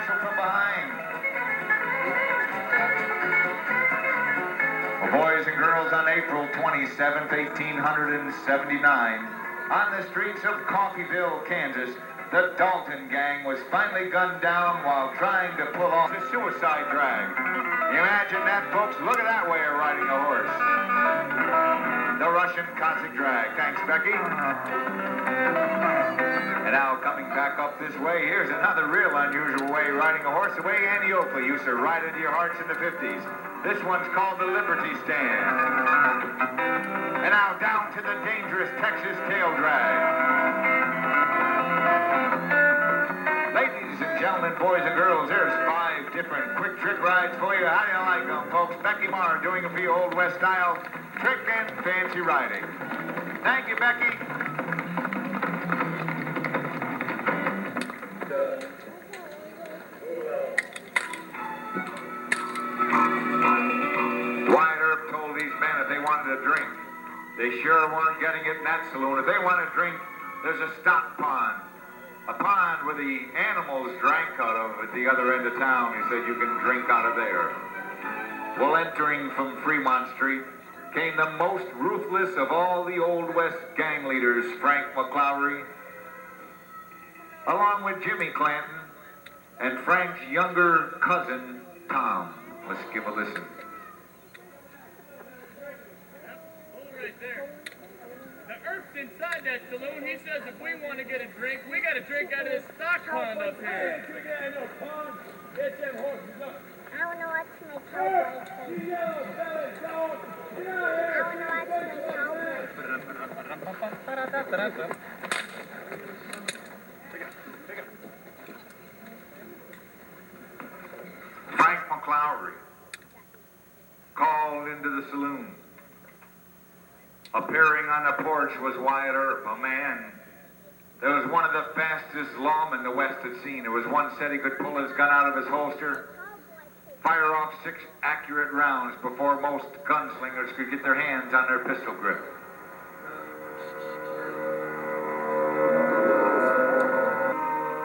Marshal from behind. Well, boys and girls, on April 27th, 1879, on the streets of Coffeyville, Kansas, the Dalton gang was finally gunned down while trying to pull off a suicide drag. Imagine that, folks. Look at that way of riding a horse. The Russian Cossack drag. Thanks, Becky. And now coming back up this way, here's another real unusual way of riding a horse, the way Andy Oakley used to ride into your hearts in the 50s. This one's called the Liberty Stand. And now down to the dangerous Texas tail drag. Ladies and gentlemen, boys and girls, there's 5 different quick trick rides for you. How do you like them, folks? Becky Marr doing it for you Old West style, trick and fancy riding. Thank you, Becky. Wyatt Earp told these men if they wanted a drink, they sure weren't getting it in that saloon. If they want a drink, there's a stock pond. A pond where the animals drank out of at the other end of town. He said you can drink out of there. Well, entering from Fremont Street came the most ruthless of all the Old West gang leaders, Frank McLowry, along with Jimmy Clanton and Frank's younger cousin, Tom. Let's give a listen. Right there. The Earp's inside that saloon. He says if we want to get a drink, we got to drink out of this stock pond up here. I don't know what to make cowboys think. I don't know what to make cowboys think. Frank McLowry called into the saloon. Appearing on the porch was Wyatt Earp, a man that was one of the fastest lawmen the West had seen. It was one said he could pull his gun out of his holster, fire off 6 accurate rounds before most gunslingers could get their hands on their pistol grip.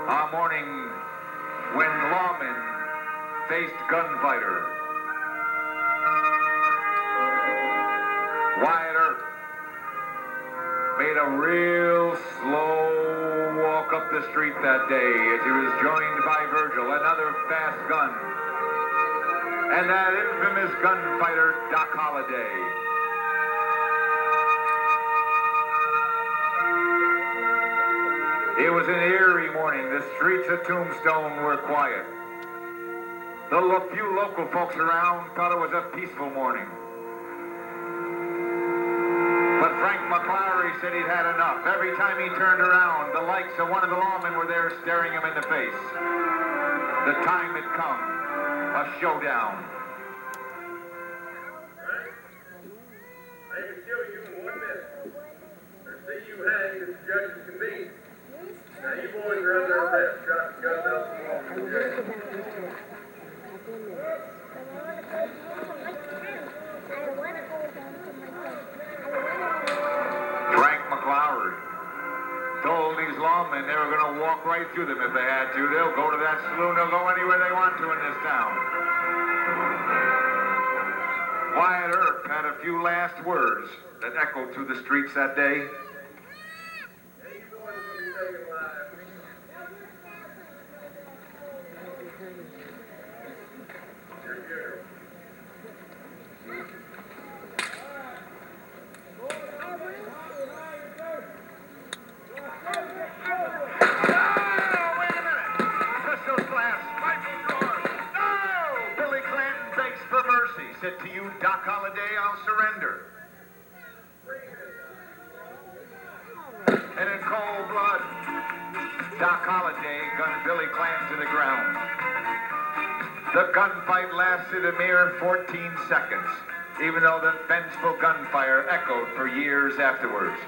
A morning when lawmen faced gunfighter, Wyatt Earp made a real slow walk up the street that day as he was joined by Virgil, another fast gun, and that infamous gunfighter, Doc Holliday. It was an eerie morning. The streets of Tombstone were quiet. The few local folks around thought it was a peaceful morning. But Frank McLowry said he'd had enough. Every time he turned around, the likes of one of the lawmen were there staring him in the face. The time had come. A showdown. I can kill you in 1 minute. Or see you hanged if the judges convene. Now you boys are under arrest. Got guns out the wall from the jail. Frank McLowry told these lawmen they were going to walk right through them if they had to. They'll go to that saloon. They'll go anywhere they want to in this town. Wyatt Earp had a few last words that echoed through the streets that day. Any boys will be taken alive. Your funeral. Said to you, Doc Holliday, I'll surrender. And in cold blood, Doc Holliday gunned Billy Clanton to the ground. The gunfight lasted a mere 14 seconds, even though the vengeful gunfire echoed for years afterwards.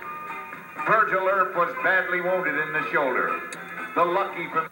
Virgil Earp was badly wounded in the shoulder. The lucky from